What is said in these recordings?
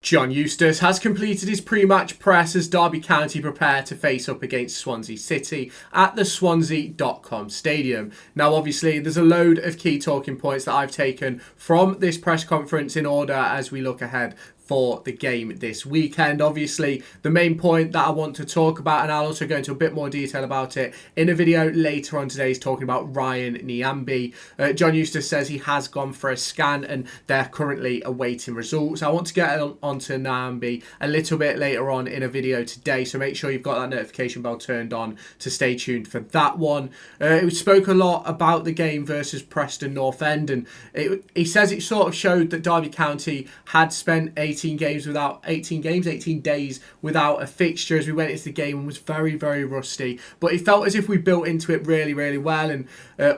John Eustace has completed his pre-match press as Derby County prepare to face up against Swansea City at the Swansea.com stadium. Now obviously there's a load of key talking points that I've taken from this press conference in order as we look ahead for the game this weekend. Obviously, the main point that I want to talk about, and I'll also go into a bit more detail about it in a video later on today, is talking about Ryan Nyambe. John Eustace says he has gone for a scan and they're currently awaiting results. I want to get onto Nyambe a little bit later on in a video today, so make sure you've got that notification bell turned on to stay tuned for that one. It spoke a lot about the game versus Preston North End, and he says it sort of showed that Derby County had spent 18 days without a fixture as we went into the game, and was very, very rusty. But it felt as if we built into it really, really well, and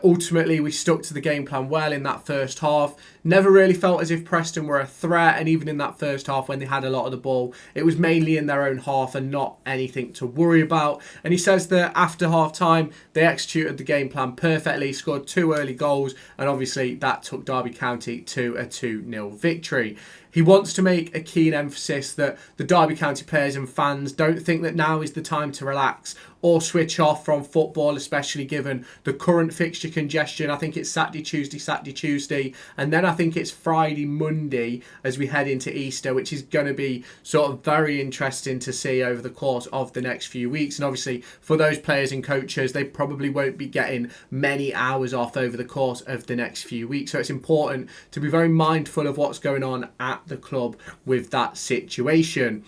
ultimately we stuck to the game plan well in that first half. Never really felt as if Preston were a threat, and even in that first half when they had a lot of the ball, it was mainly in their own half and not anything to worry about. And he says that after half time they executed the game plan perfectly, scored 2 early goals, and obviously that took Derby County to a 2-0 victory. He wants to make a keen emphasis that the Derby County players and fans don't think that now is the time to relax or switch off from football, especially given the current fixture congestion. I think it's Saturday, Tuesday, and then I think it's Friday, Monday as we head into Easter, which is going to be sort of very interesting to see over the course of the next few weeks. And obviously for those players and coaches, they probably won't be getting many hours off over the course of the next few weeks. So it's important to be very mindful of what's going on at the club with that situation.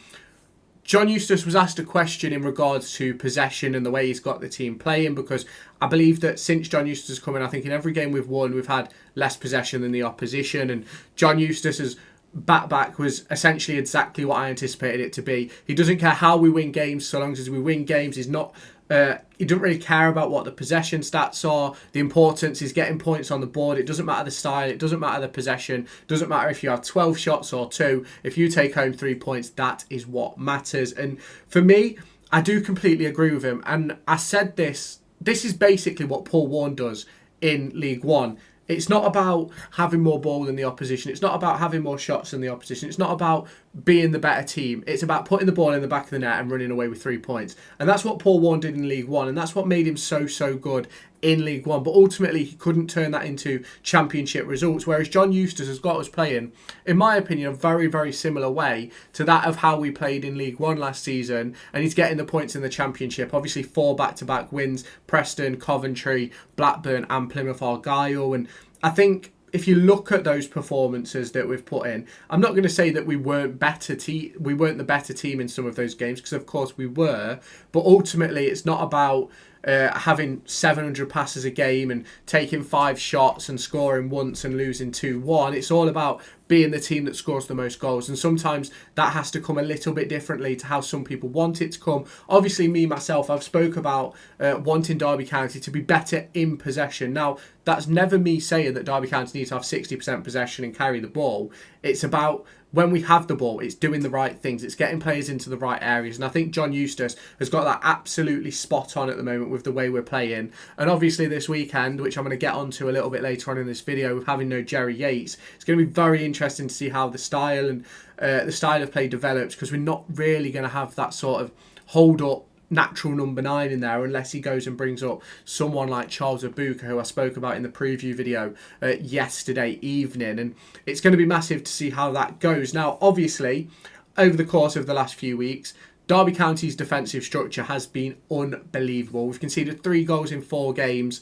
John Eustace was asked a question in regards to possession and the way he's got the team playing, because I believe that since John Eustace has come in, I think in every game we've won, we've had less possession than the opposition, and John Eustace's back was essentially exactly what I anticipated it to be. He doesn't care how we win games, so long as we win games. He doesn't really care about what the possession stats are. The importance is getting points on the board. It doesn't matter the style. It doesn't matter the possession. It doesn't matter if you have 12 shots or 2. If you take home 3 points, that is what matters. And for me, I do completely agree with him. And I said this is basically what Paul Warne does in League One. It's not about having more ball than the opposition. It's not about having more shots than the opposition. It's not about being the better team. It's about putting the ball in the back of the net and running away with 3 points. And that's what Paul Warne did in League One. And that's what made him so good in League One. But ultimately, he couldn't turn that into Championship results. Whereas John Eustace has got us playing, in my opinion, a very, very similar way to that of how we played in League One last season. And he's getting the points in the Championship. Obviously, 4 back-to-back wins. Preston, Coventry, Blackburn and Plymouth Argyle. And I think if you look at those performances that we've put in, I'm not going to say that we weren't the better team in some of those games, because of course we were, but ultimately it's not about having 700 passes a game and taking 5 shots and scoring once and losing 2-1. It's all about being the team that scores the most goals, and sometimes that has to come a little bit differently to how some people want it to come. Obviously me myself, I've spoke about wanting Derby County to be better in possession. Now that's never me saying that Derby County needs to have 60% possession and carry the ball. It's about when we have the ball, it's doing the right things. It's getting players into the right areas. And I think John Eustace has got that absolutely spot on at the moment with the way we're playing. And obviously this weekend, which I'm going to get onto a little bit later on in this video, with having no Jerry Yates, it's going to be very interesting to see how the style of play develops, because we're not really going to have that sort of hold up natural number 9 in there unless he goes and brings up someone like Charles Abuka, who I spoke about in the preview video yesterday evening. And it's going to be massive to see how that goes. Now obviously over the course of the last few weeks, Derby County's defensive structure has been unbelievable. We've conceded 3 goals in 4 games,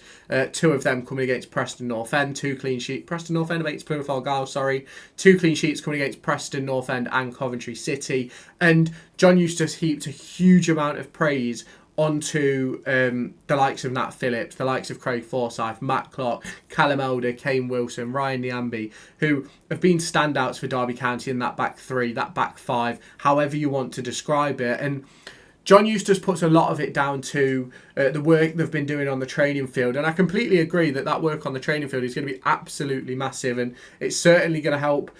2 of them coming against Preston North End, 2 clean sheets. Preston North End against Plymouth Argyle, 2 clean sheets coming against Preston North End and Coventry City. And John Eustace heaped a huge amount of praise onto the likes of Nat Phillips, the likes of Craig Forsyth, Matt Clark, Callum Elder, Kane Wilson, Ryan Nyambe, who have been standouts for Derby County in that back 3, that back 5, however you want to describe it. And John Eustace puts a lot of it down to the work they've been doing on the training field. And I completely agree that that work on the training field is going to be absolutely massive. And it's certainly going to help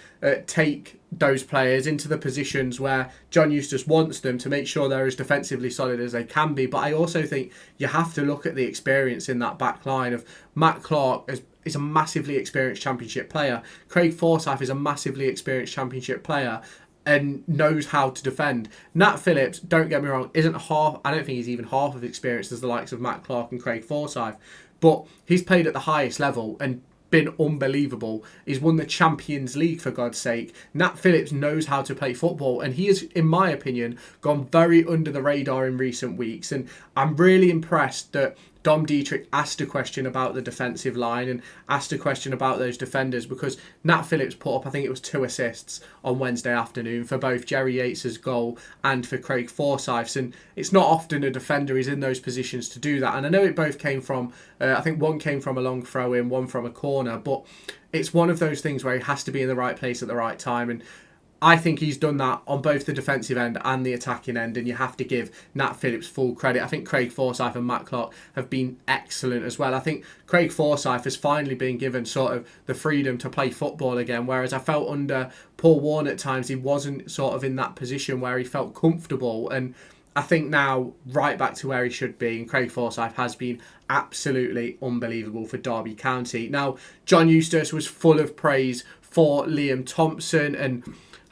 take those players into the positions where John Eustace wants them, to make sure they're as defensively solid as they can be. But I also think you have to look at the experience in that back line of Matt Clark is a massively experienced Championship player. Craig Forsyth is a massively experienced Championship player. and knows how to defend. Nat Phillips, don't get me wrong, isn't half. I don't think he's even half of experienced as the likes of Matt Clark and Craig Forsyth, but he's played at the highest level and been unbelievable. He's won the Champions League, for God's sake. Nat Phillips knows how to play football, and he has, in my opinion, gone very under the radar in recent weeks. And I'm really impressed that Dom Dietrich asked a question about the defensive line and asked a question about those defenders, because Nat Phillips put up, I think it was 2 assists on Wednesday afternoon for both Jerry Yates' goal and for Craig Forsyth's. And it's not often a defender is in those positions to do that. And I know it both came from, I think one came from a long throw in, one from a corner, but it's one of those things where he has to be in the right place at the right time. And I think he's done that on both the defensive end and the attacking end, and you have to give Nat Phillips full credit. I think Craig Forsyth and Matt Clark have been excellent as well. I think Craig Forsyth has finally been given sort of the freedom to play football again, whereas I felt under Paul Warne at times he wasn't sort of in that position where he felt comfortable. And I think now right back to where he should be, and Craig Forsyth has been absolutely unbelievable for Derby County. Now, John Eustace was full of praise for Liam Thompson and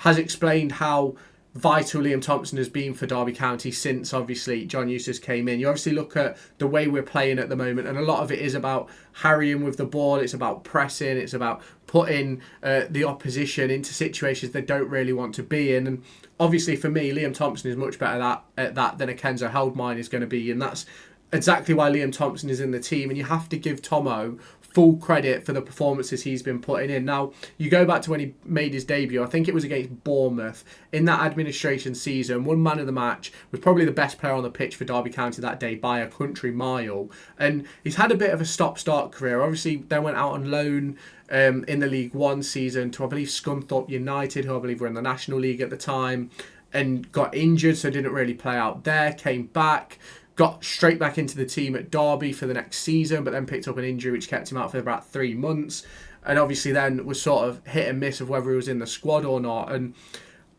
has explained how vital Liam Thompson has been for Derby County since obviously John Eustace came in. You obviously look at the way we're playing at the moment, and a lot of it is about harrying with the ball, it's about pressing, it's about putting the opposition into situations they don't really want to be in. And obviously for me, Liam Thompson is much better at that than a Kenzo Heldmine is going to be, and that's exactly why Liam Thompson is in the team. And you have to give Tomo full credit for the performances he's been putting in. Now, you go back to when he made his debut, I think it was against Bournemouth in that administration season, won man of the match, was probably the best player on the pitch for Derby County that day by a country mile. And he's had a bit of a stop-start career. Obviously, then went out on loan in the League One season to, I believe, Scunthorpe United, who I believe were in the National League at the time, and got injured, so didn't really play out there, came back, got straight back into the team at Derby for the next season, but then picked up an injury which kept him out for about 3 months. And obviously then was sort of hit and miss of whether he was in the squad or not. And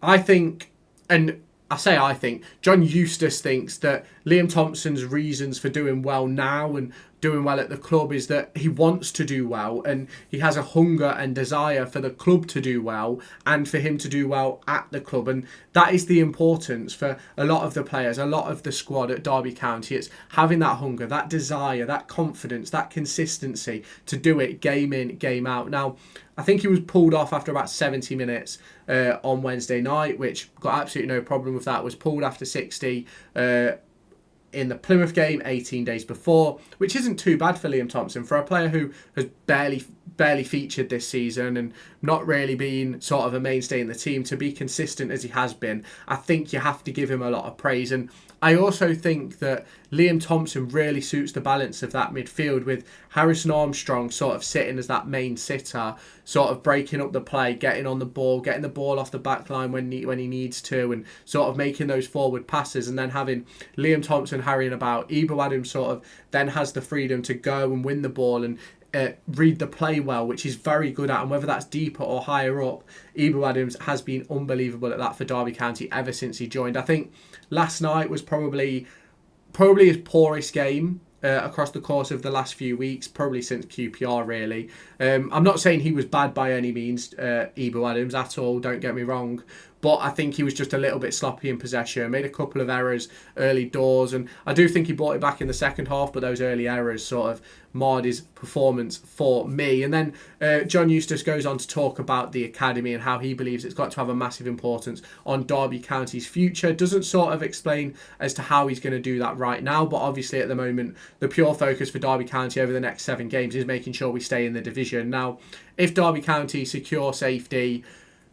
I think, and I say I think, John Eustace thinks that Liam Thompson's reasons for doing well now and doing well at the club is that he wants to do well, and he has a hunger and desire for the club to do well and for him to do well at the club. And that is the importance for a lot of the players, a lot of the squad at Derby County. It's having that hunger, that desire, that confidence, that consistency to do it game in, game out. Now, I think he was pulled off after about 70 minutes on Wednesday night, which got absolutely no problem with that. Was pulled after 60 in the Plymouth game 18 days before, which isn't too bad for Liam Thompson, for a player who has barely featured this season and not really been sort of a mainstay in the team. To be consistent as he has been, I think you have to give him a lot of praise. And I also think that Liam Thompson really suits the balance of that midfield, with Harrison Armstrong sort of sitting as that main sitter, sort of breaking up the play, getting on the ball, getting the ball off the back line when he needs to, and sort of making those forward passes, and then having Liam Thompson harrying about. Ebo Adams sort of then has the freedom to go and win the ball and read the play well, which he's very good at, and whether that's deeper or higher up, Ebo Adams has been unbelievable at that for Derby County ever since he joined. I think last night was probably his poorest game across the course of the last few weeks, probably since QPR really. I'm not saying he was bad by any means, Ebo Adams, at all, don't get me wrong, but I think he was just a little bit sloppy in possession, made a couple of errors early doors, and I do think he brought it back in the second half, but those early errors sort of marred his performance for me. And then John Eustace goes on to talk about the academy and how he believes it's got to have a massive importance on Derby County's future. Doesn't sort of explain as to how he's going to do that right now, but obviously at the moment the pure focus for Derby County over the next 7 games is making sure we stay in the division. Now, if Derby County secure safety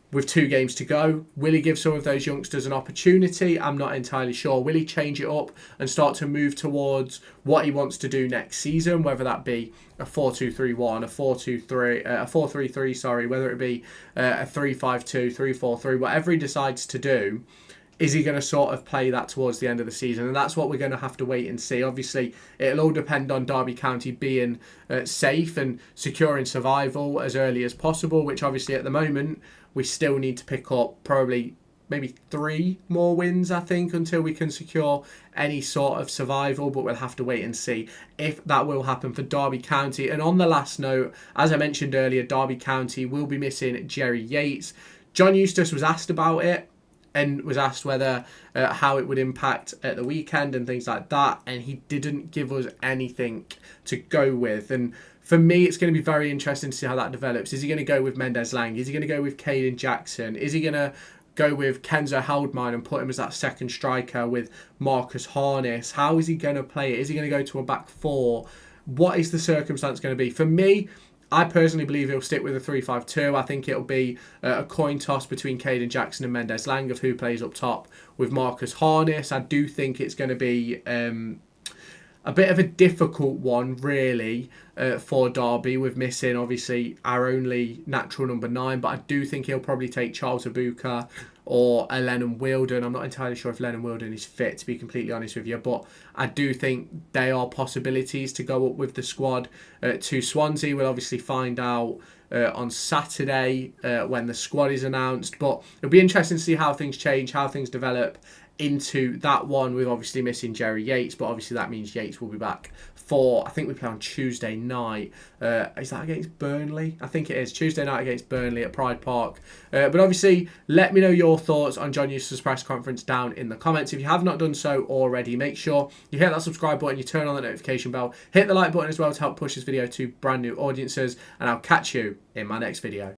with 2 games to go, will he give some of those youngsters an opportunity? I'm not entirely sure. Will he change it up and start to move towards what he wants to do next season, whether that be a 4-2-3-1, a 4-2-3, a 4-3-3, sorry, whether it be a 3-5-2, 3-4-3, whatever he decides to do, is he going to sort of play that towards the end of the season? And that's what we're going to have to wait and see. Obviously, it'll all depend on Derby County being safe and securing survival as early as possible, which obviously at the moment we still need to pick up probably maybe 3 more wins, I think, until we can secure any sort of survival, but we'll have to wait and see if that will happen for Derby County. And on the last note, as I mentioned earlier, Derby County will be missing Jerry Yates. John Eustace was asked about it and was asked whether how it would impact at the weekend and things like that, and he didn't give us anything to go with. And for me, it's going to be very interesting to see how that develops. Is he going to go with Mendes Lang? Is he going to go with Caden Jackson? Is he going to go with Kenzo Haldmine and put him as that second striker with Marcus Harness? How is he going to play it? Is he going to go to a back four? What is the circumstance going to be? For me, I personally believe he'll stick with a 3-5-2. I think it'll be a coin toss between Caden Jackson and Mendes Lang of who plays up top with Marcus Harness. I do think it's going to be a bit of a difficult one, really, for Derby, with missing, obviously, our only natural number 9. But I do think he'll probably take Charles Abuka or a Lennon Wilden. I'm not entirely sure if Lennon Wilden is fit, to be completely honest with you. But I do think they are possibilities to go up with the squad to Swansea. We'll obviously find out on Saturday when the squad is announced. But it'll be interesting to see how things change, how things develop into that one, with obviously missing Jerry Yates, but obviously that means Yates will be back for, I think we play on Tuesday night. Is that against Burnley? I think it is Tuesday night against Burnley at Pride Park. But obviously, let me know your thoughts on John Eustace's press conference down in the comments. If you have not done so already, make sure you hit that subscribe button, you turn on the notification bell, hit the like button as well to help push this video to brand new audiences, and I'll catch you in my next video.